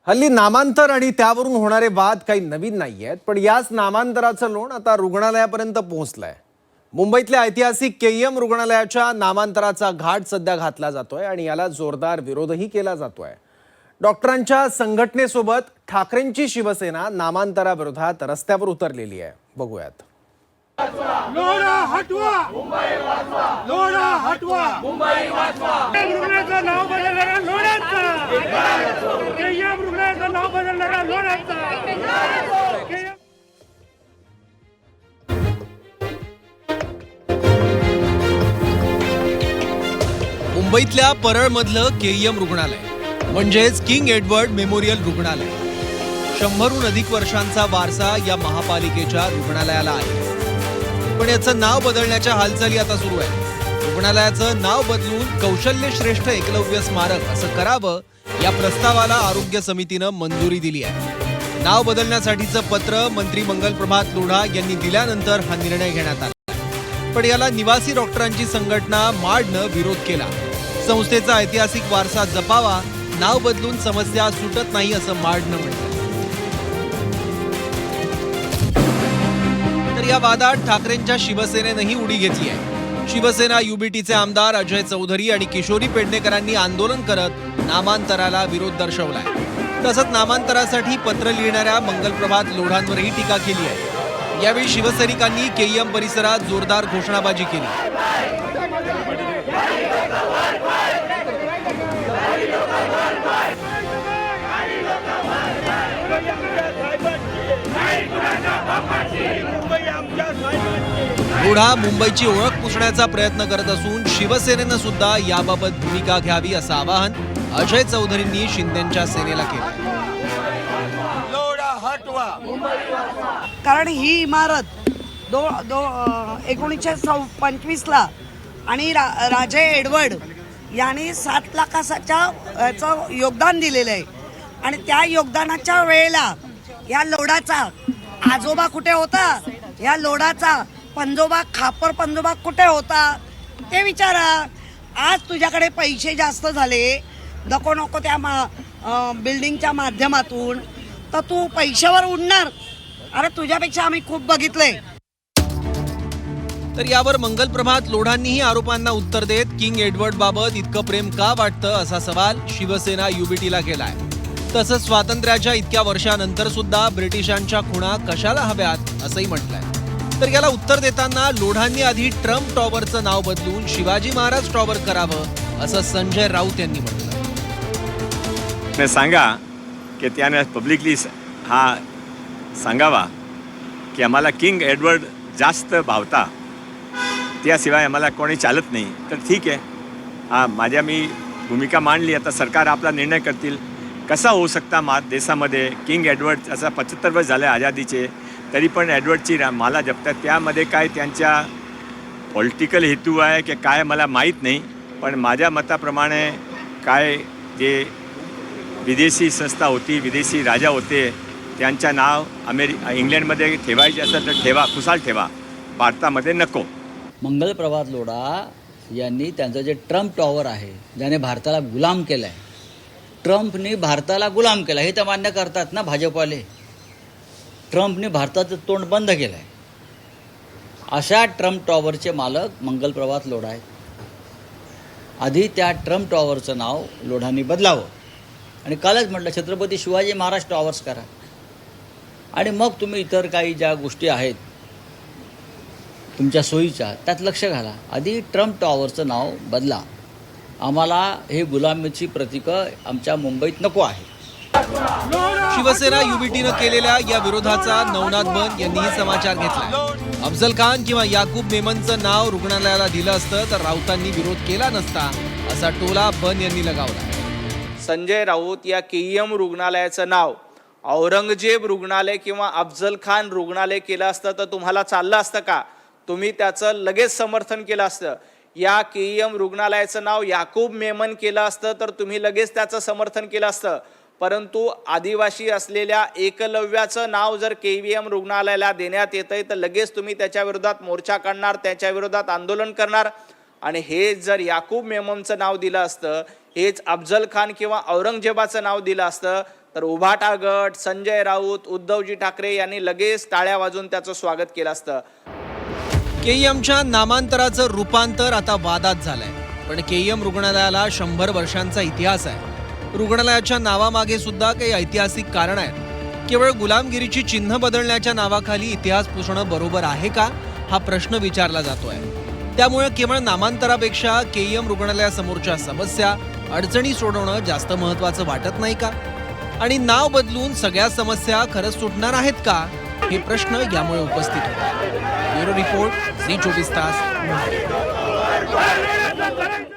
हल्ली नामांतर आणि त्यावरून होणारे वाद काही नवीन नाही आहेत, पण याच नामांतराचं लोण आता रुग्णालयापर्यंत पोहोचलंय. मुंबईतल्या ऐतिहासिक केईएम रुग्णालयाच्या नामांतराचा घाट सध्या घातला जातोय आणि याला जोरदार विरोधही केला जातोय. डॉक्टरांच्या संघटनेसोबत ठाकरेंची शिवसेना नामांतराविरोधात रस्त्यावर उतरलेली आहे. बघूयात. लोढा हटवा मुंबई वाचवा, लोढा हटवा मुंबई वाचवा. रुग्णाचं नाव बदलणारा लोढाचा, केईएम रुग्णाचं नाव बदलणारा लोढाचा. मुंबईतल्या परळमधलं केईएम रुग्णालय म्हणजेच किंग एडवर्ड मेमोरियल रुग्णालय. 100हून अधिक वर्षांचा वारसा या महापालिकेच्या रुग्णालयाला आहे. पण याचं नाव बदलण्याच्या हालचाली आता सुरू आहेत. रुग्णालयाचं नाव बदलून कौशल्य श्रेष्ठ एकलव्य स्मारक असं करावं या प्रस्तावाला आरोग्य समितीनं मंजुरी दिली आहे. नाव बदलण्यासाठीचं पत्र मंत्री मंगलप्रभात लोढा यांनी दिल्यानंतर हा निर्णय घेण्यात आला. पण याला निवासी डॉक्टरांची संघटना माडनं विरोध केला. संस्थेचा ऐतिहासिक वारसा जपावा, नाव बदलून समस्या सुटत नाही असं माडनं म्हटलं. तर या वादात ठाकरेंच्या शिवसेनेनंही उडी घेतली आहे. शिवसेना युबीटीचे आमदार अजय चौधरी आणि किशोरी पेडणेकरांनी आंदोलन करत नामांतराला विरोध दर्शवलाय. तसंच नामांतरासाठी पत्र लिहिणाऱ्या मंगलप्रभात लोढांवरही टीका केली आहे. यावेळी शिवसैनिकांनी केईएम परिसरात जोरदार घोषणाबाजी केली. लोढा मुंबईची ओळख पुसण्याचा प्रयत्न करत असून शिवसेनेनं सुद्धा याबाबत भूमिका घ्यावी असं आवाहन अजय चौधरींनी शिंदेच्या सेनेला केलं. कारण ही इमारत 1925 ला आणि राजे एडवर्ड यांनी 7 लाखाचं योगदान दिलेलं आहे. आणि त्या योगदानाच्या वेळेला या लोढाचा आजोबा कुठे होता, या लोढाचा पंजोबा खापर पंजोबा कुठे होता ते विचारा. आज तुझ्याकडे पैसे जास्त झाले नको त्या बिल्डिंगच्या माध्यमातून, तर तू पैशावर उडणार. अरे तुझ्यापेक्षा आम्ही खूप बघितलंय. तर यावर मंगलप्रभात लोढांनीही आरोपांना उत्तर देत किंग एडवर्ड बाबत इतकं प्रेम का वाटतं असा सवाल शिवसेना युबीटीला केलाय. तसंच स्वातंत्र्याच्या इतक्या वर्षानंतर सुद्धा ब्रिटिशांच्या खुणा कशाला हव्यात असंही म्हटलंय. तर याला उत्तर देताना लोढांनी आधी ट्रम्प टॉवरचं नाव बदलून शिवाजी महाराज टॉवर करावं असं संजय राऊत यांनी म्हटलं. सांगा की त्याने पब्लिकली हा सांगावा की आम्हाला किंग एडवर्ड जास्त भावता, त्याशिवाय आम्हाला कोणी चालत नाही. तर ठीक आहे, माझ्या मी भूमिका मांडली. आता सरकार आपला निर्णय करतील. कसा होऊ शकता देशामध्ये किंग एडवर्ड असा 75 वर्ष झाले आझादीचे, तरी पण एडवर्डची माला जपतात. त्यामध्ये काय त्यांच्या पॉलिटिकल हेतू आहे की काय मला माहीत नाही. पण माझ्या मताप्रमाणे काय जे विदेशी संस्था होती, विदेशी राजा होते, त्यांचं नाव इंग्लंडमध्ये ठेवायचे असेल तर ठेवा, खुशाल ठेवा, भारतामध्ये नको. मंगलप्रभात लोढा यांनी त्यांचं जे ट्रम्प टॉवर आहे ज्याने भारताला गुलाम केलं आहे, ट्रम्पने भारताला गुलाम केला हे तर मान्य करतात ना भाजपवाले. ट्रम्पने भारताचं तोंड बंद केलं आहे. अशा ट्रम्प टॉवरचे मालक मंगलप्रभात लोढा आहेत. आधी त्या ट्रम्प टॉवरचं नाव लोढांनी बदलावं आणि कालच म्हटलं छत्रपती शिवाजी महाराज टॉवर्स करा. आणि मग तुम्ही इतर काही ज्या गोष्टी आहेत तुमच्या सोयीच्या त्यात लक्ष घाला. आधी ट्रम्प टॉवरचं नाव बदला. आम्हाला हे गुलामीची प्रतीकं आमच्या मुंबईत नको आहे. शिवसेना युबीटीनं केलेल्या या विरोधाचा नवनाथ बन यांनीही समाचार घेतला. अफजल खान किंवा याकूब मेमनचं नाव रुग्णालयाला दिलं असतं तर राऊतांनी विरोध केला नसता असा टोला बन यांनी लगावला. संजय राऊत या केईएम रुग्णालयाचं नाव औरंगजेब रुग्णालय किंवा अफजल खान रुग्णालय केलं असतं तर तुम्हाला चाललं असतं का? तुम्ही त्याचं लगेच समर्थन केलं असतं. या केईएम रुग्णालयाचं नाव याकूब मेमन केलं असतं तर तुम्ही लगेच त्याचं समर्थन केलं असतं. परंतु आदिवासी असलेल्या एकलव्याचं नाव जर केईएम रुग्णालयाला देण्यात येतंय तर लगेच तुम्ही त्याच्या विरोधात मोर्चा काढणार, त्याच्या विरोधात आंदोलन करणार. आणि हे जर याकूब मेमनचं नाव दिलं असतं, हेच अफजल खान किंवा औरंगजेबाचं नाव दिलं असतं तर उभाटा गट, संजय राऊत, उद्धवजी ठाकरे यांनी लगेच टाळ्या वाजवून त्याचं स्वागत केलं असतं. केईएमच्या नामांतराचं रूपांतर आता वादात झालंय. पण केईएम रुग्णालयाला 100 वर्षांचा इतिहास आहे. रुग्णालयाच्या नावामागे सुद्धा काही ऐतिहासिक कारण आहेत. केवळ गुलामगिरीची चिन्ह बदलण्याच्या नावाखाली इतिहास पुसणं बरोबर आहे का, हा प्रश्न विचारला जातोय. त्यामुळे केवळ नामांतरापेक्षा केईएम रुग्णालयासमोरच्या समस्या, अडचणी सोडवणं जास्त महत्त्वाचं वाटत नाही का? आणि नाव बदलून सगळ्या समस्या खरंच सुटणार आहेत का, हे प्रश्न यामुळे उपस्थित होतात. ब्युरो रिपोर्ट, झी 24 तास. करायचं